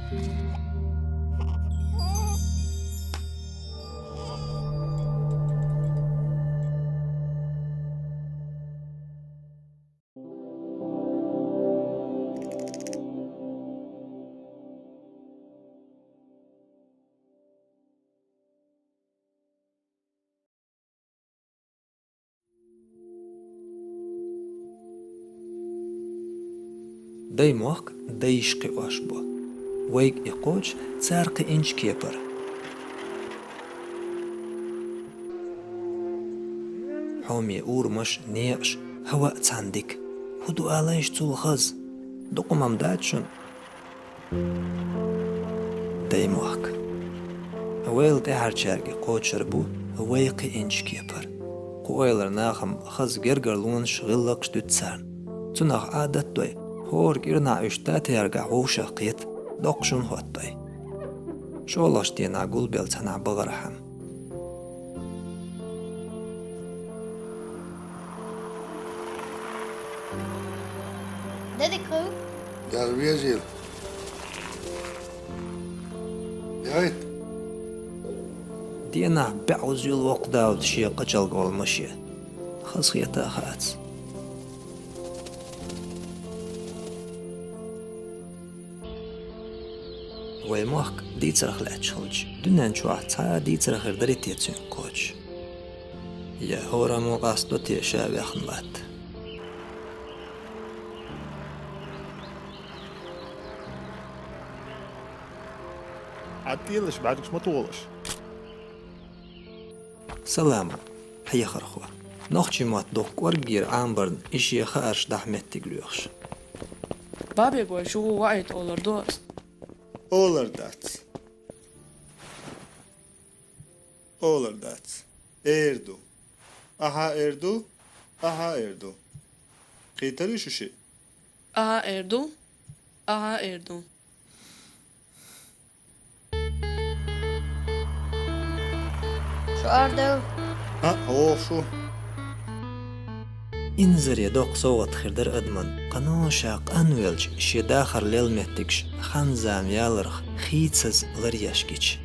داي موق دايشقي واشبو ويك إقوش تسارقي إنش كيبر حومي أورمش نيقش هوا تصندك هدو آلايش تول خز دقو ممدادشن داي موق هويل تهر شارقي قوشر بو هويقي إنش كيبر قويلر ناخم خز جرجر لون شغلقش تتسان تناخ عادت دوي هور كيرنا اشتات يرجع ووشا قيت دقشن هوتاي شولش تينا قول بيلتنا بغرحم دادي كرو قال بيزيل يايت دينا بعوز يول وقت داود شي قجل قول مشي خصيتا خات ويموك دي ترخ لاتشلج دنان شوح تا دي ترخ ردري تيتسين كوش يا هورا مو قصدو تيشا بيخنبات عديلش بعدك ما طولش سلام هيا خرخوا نوخشي مات دوق ورقير عامبرن إشي خارش دحمت تقلوخش بابي بوي شو هو وقت أولر دوست Olur dat. Erdu. Aha erdu. Aha erdu. قيتري شو شي أها إردو أها إردو شو أردو هو شو إنزر يدوق صوت خردر أدمن قنو شاق أنويلج شي داخر ليلمتكش خنزام يالرخ خيتسز لرياشكيش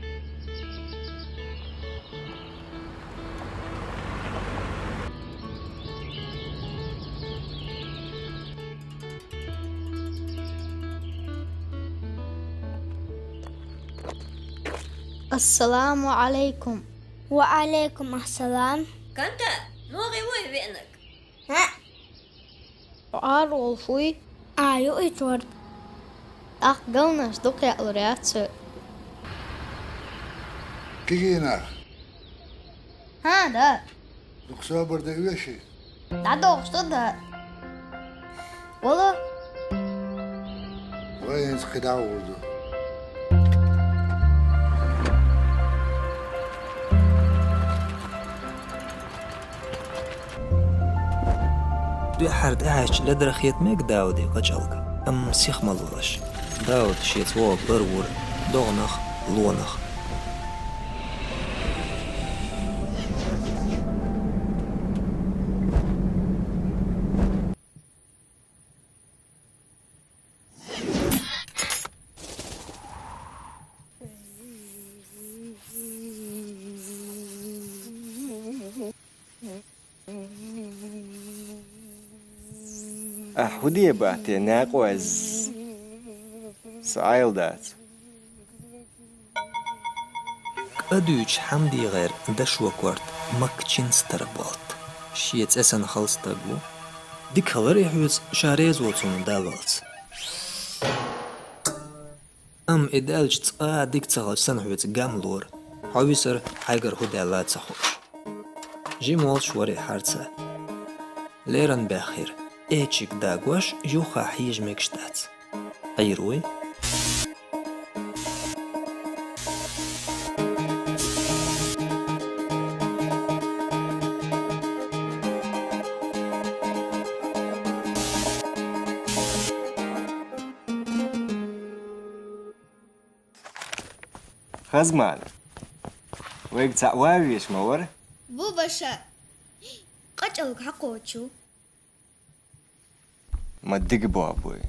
السلام عليكم وعليكم السلام. كنت نوغي وين بينك ها سؤال وفوي آيو إتور أخدلناش دوك يا أورياتسو كيجينا ها ده دكسابر ده ويشي ده دوغشتو ده والله وين سقدا وردو دو حرد أعيش لدرخيت ميك داودي قجلق أم سيخ ملولش داود شيت ووق برور دوغنخ لونخ أحودي بعتي ناقوز سعيل دات أدوش حمدي غير دشوا كورت مكتشين ستربالت شيت أسن خلص تقلو ديك هلر يحوز شاريز وطون دالالت أم إدالج تقا ديك تغل سنحوز قاملور حويسر حيقر هدالات سخوش جيمول شوري حارتسا ليرن باخير إيشيك داقوش يوخا حيج مكشتات أيروي خزمان ويك تعواويش مور بو باشا قجلك حقوتشو ما تدق بابوي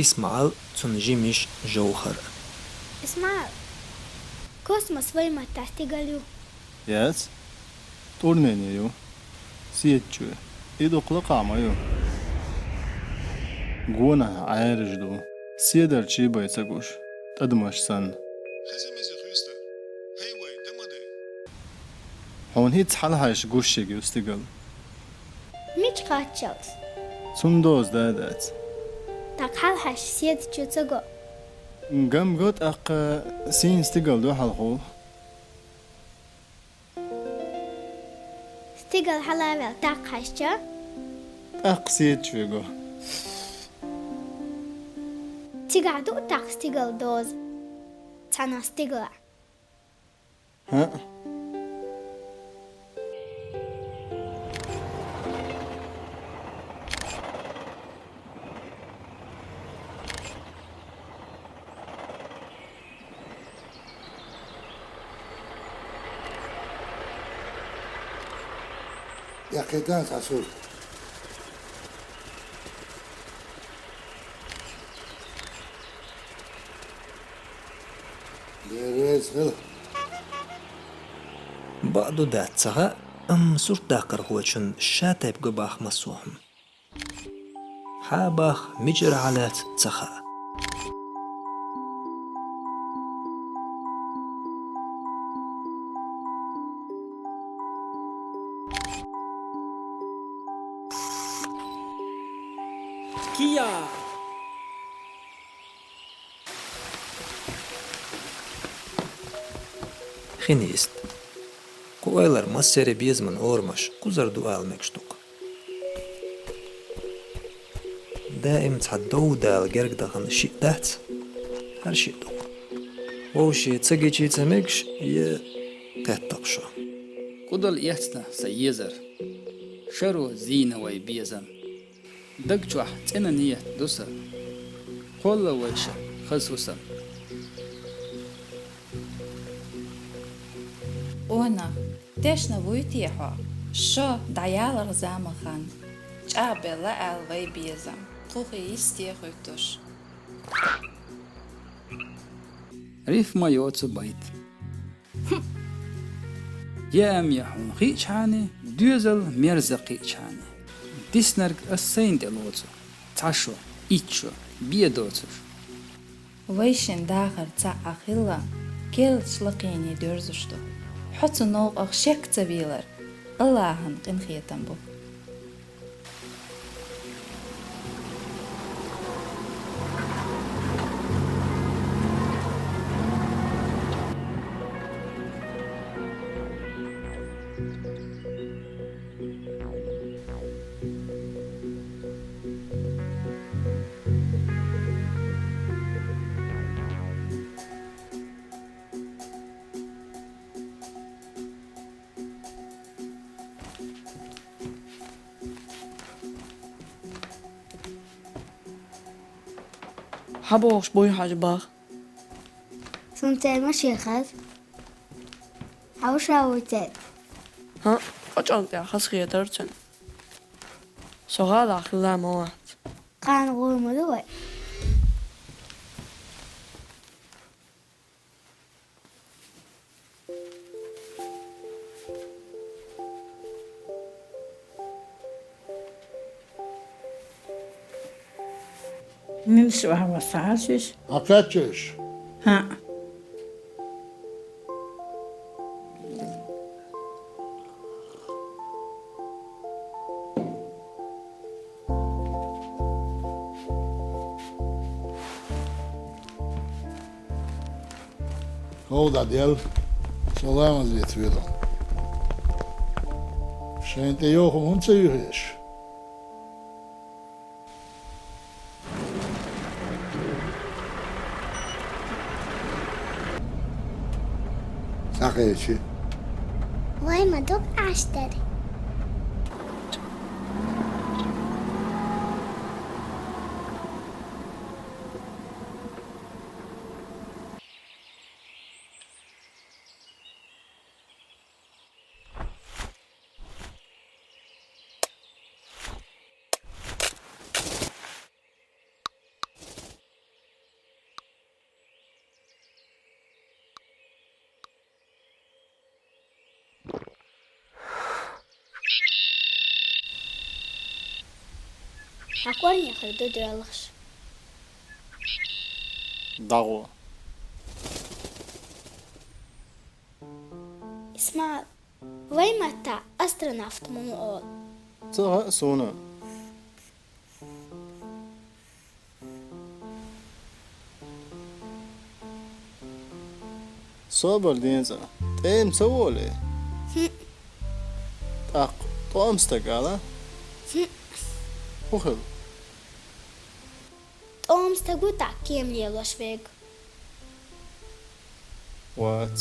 اسمع تنجمش جوهر. اسمع كوسموس وين ما تستقلوا Yes. Torneniyor. Siyetçü. İdokla kamayo. Gona ayrıcdı. Siyederçi baysagoş. Tadmaşsan. Hon hiç halhaş goşşegi üstigal. مش قاتشلس Sundoz dadat. تاك حالحش سيد تشتغو Gam got ak sin istigal do halhol. استقل حلاوة تاك حشة Ak siyetçü go. تقعدو تاك استقل دوز تانا استقل Ha? يا قيدان تعسول. ديريز غل. بعضو داتسها سورت داقر هو چون شاتيب قباخ مسوهم. حاباخ مجر علات تسخا. Kia! خنيست. كويلر مسيري بيزمن أورمش كوزر دوال مكشتوك. دائم تحدو دال جرق دخن شي دات هر شي دوك. وشي تسجي شي تمكش ي تتقشو. قدل يحسنا سيزر شرو زينة وي بيزن دق جوح تنانية دوسا قول ويشا خصوصا Ona, tešna vujtieho, šo dajala zamahan, čabela elvai biezam, kuhi istiehutuš. ريف ما يوتسو بيت يام يحون قيچاني دوزل ميرزا قيچاني ديسنرق السين دلوتسو تاشو إيچو بيدوتسوش Vaishin dachar ca achilla, kel slaqini dörzushtu. Hotsu nog ach shekta vilar, Allahan qinkhietan bu. حبوش بوي حاج باخ. سنتين ماشي خذ حوشا وتات ها قجال يا خسخي درتن. صغار أخلا موات. قان غور مدوي نمشي وهو ساعتش Akatçış. ها Kovda del. Salamız yetviyor. Şente yok mu çayırış. Sakayçı. وين ما دوب أشتري أكون يخردو دولخش ضغو اسمع وين متى أسترونافت مو أول تغا سونا صبر دينزا تيم سوولي تاق طوم استقالة وخل توم ستقو تعكيم ليلوش فيك وات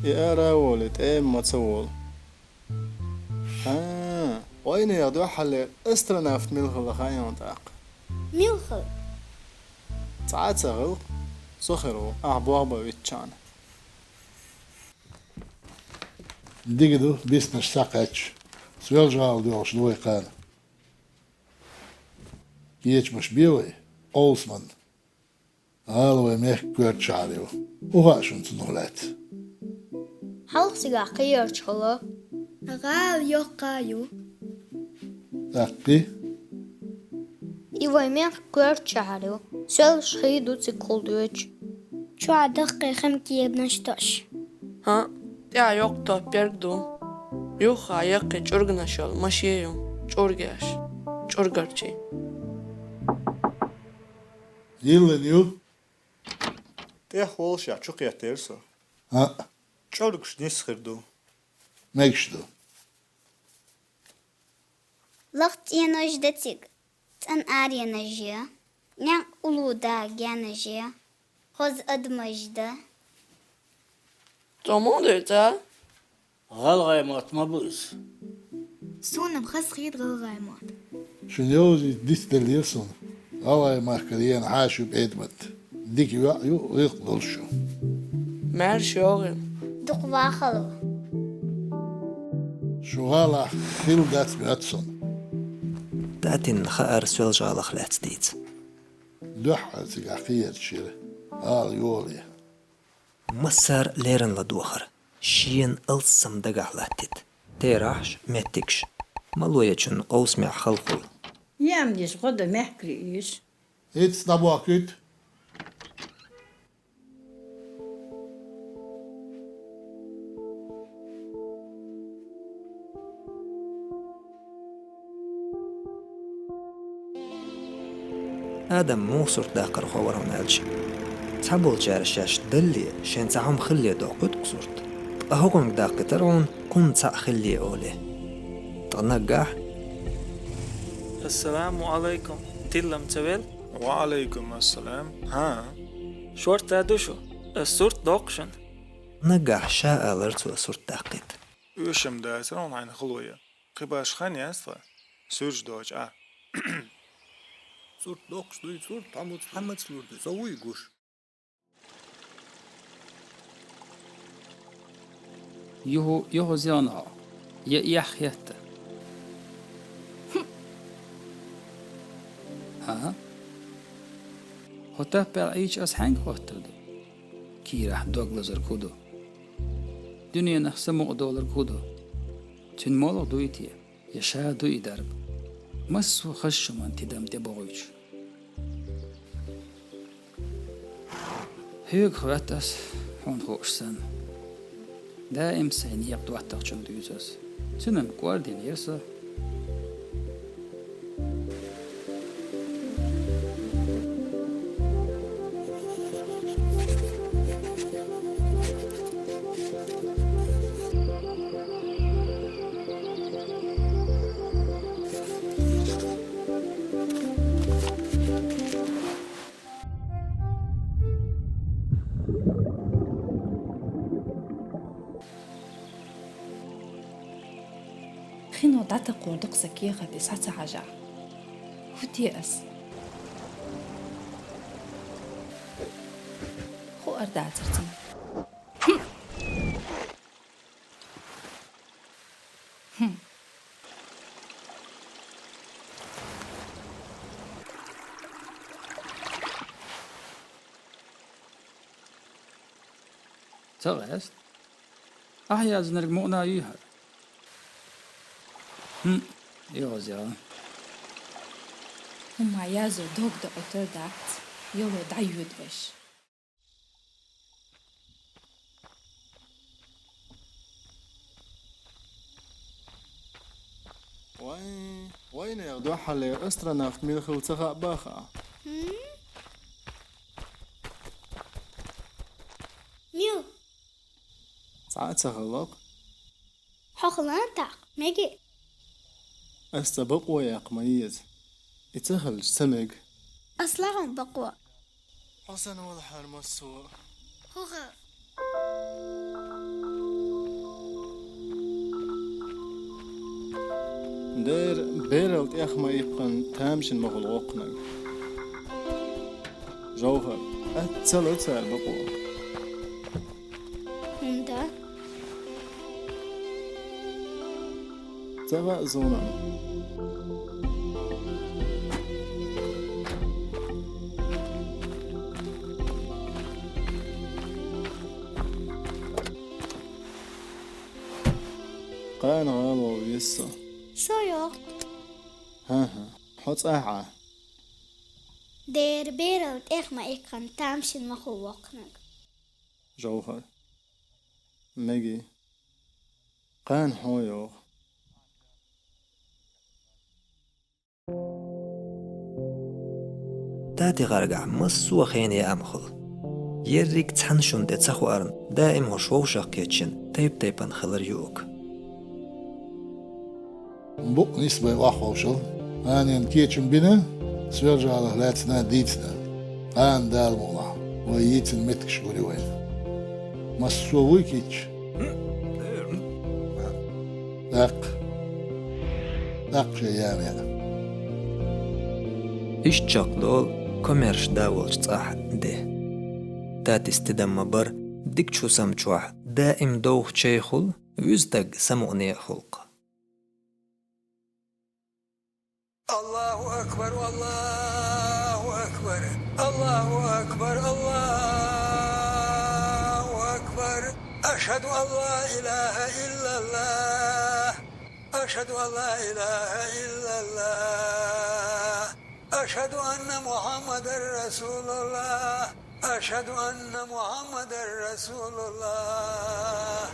يا ولي تيم ما تسوول وين يضيع حل استرنافت ملغ خايون تاق ميلخل ساعات سغل سخرو أعبوابا ويتشان Digdu business sakać. Svelžal doš dvoj kan. Kiečmaš bielej, Olsman. Alue meh körtšāriu. Uhašuns nulet. Halsiga qiyarcholo. غال يقايو Takki, Ivaymen qiyarchalo. Söl şhidu tsikulduç. شو عدق خم كيب نشتاش Ha? Ya yok da bergdum. Yok ha yakı çorgnaşal maşiyem. Çorgaş. Çorgarçı. yılın yıl. تيح والشا شو تيرسو Ha, شوركش نسخردو mekşdu. لغت ينجدتك تن آريا نجيا نعم أولودا جانجيا خز أدمجدا Tamam da غالغايمات ما بوز سونا بخز خيط غلغايمات Şunyozi distelirsun. Alay mahkaliyen haşub etmet. Dik yu yıkdolşu. mer şoğun. دقوا خلو Şuhala hildat müatsun. داتن خأر سولجالخ لاتستيت Duha sigahiyet şir. Al yoli. مسار ليرن لدوخر شين ألسم دقالاتت تيراحش متكش ملوية قوس مع خلقل يام ديش غدا محكريش Et stabu akit. آدم مو صرت داقر خورهم نالش تحبول جارشاش دلي شين تعهم خلي دوقت قصرت أهوكم داق ترون كون تاع خلي أولي تنقح السلام عليكم تلم تبل وعليكم السلام ها شورت دوشو السورت دوقشن نقح شاء لرتو صرت داقت وشم دايسر اون عين خلوية قباش خاني اسفا سورج دوج Surt dokuz duy surt tamut hamut surdu zavuy guş. يهو زيانا يحيت ها هتا بر ايش از هنگ هاتدو كي راح دوغلزر كودو دنيا نخسمو دولار كودو تن مولو دويتي يشا دوي درب مسو خشو من تدم تبغيش هيك خواتس هون خوشسن دائم سين يقدو أتاقشن دوزاز سنم قواردين يرسا خينو داتا قوردق سكيغة دي ساتا عجا ودي أس خو أردع ترتين تغست أحيا زنرق مؤنا يهر يوز يا هما يازو دوغ دو أتر دات يولو دايود وش وين يغدو حالي أسترونوت ميلخل تغا باخا ميو ساعات تغلق حقلان تاق ميجي استبق وياق ميز يتغل سمق أصلاهم بقوة حسن والحال مسوء هوغا دير بيرلت يخما يبقن تامشن مغلوقنا جوهر أتسال بقوة هندا تغا زونا قان غالو يسا سويو ها حط أحا دير بيرلت إخما إيقان تامشن مخلوقنك جوهر مجي قان حويو تاتي غرقع مصو خيني أمخل يريك تحنشون دي تسخو أرن دائم هو شوو شاقيتشن تيبان خلر يوك بق نسبة واحد وشل أنا نكيتشن بنا سيرجع على هلاتنا ديتنا أنا دال مولا وييتن متكش ولي وين مسوي كيتش داق شيء يعني إيش تشاقلول كوميرش داولش صح ده تات استدام بر ديك شو سمچوح دائم دوخ شيخل ويزدق سمعني خلق الله أكبر والله أكبر الله أكبر الله أكبر أشهد أن لا إله إلا الله أشهد أن لا إله إلا الله أشهد أن محمد رسول الله أشهد أن محمد رسول الله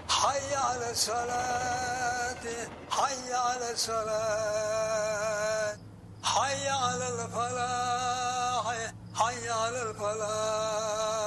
حي على الصلاة حي على الصلاة حي على الفلاح حي على الفلاح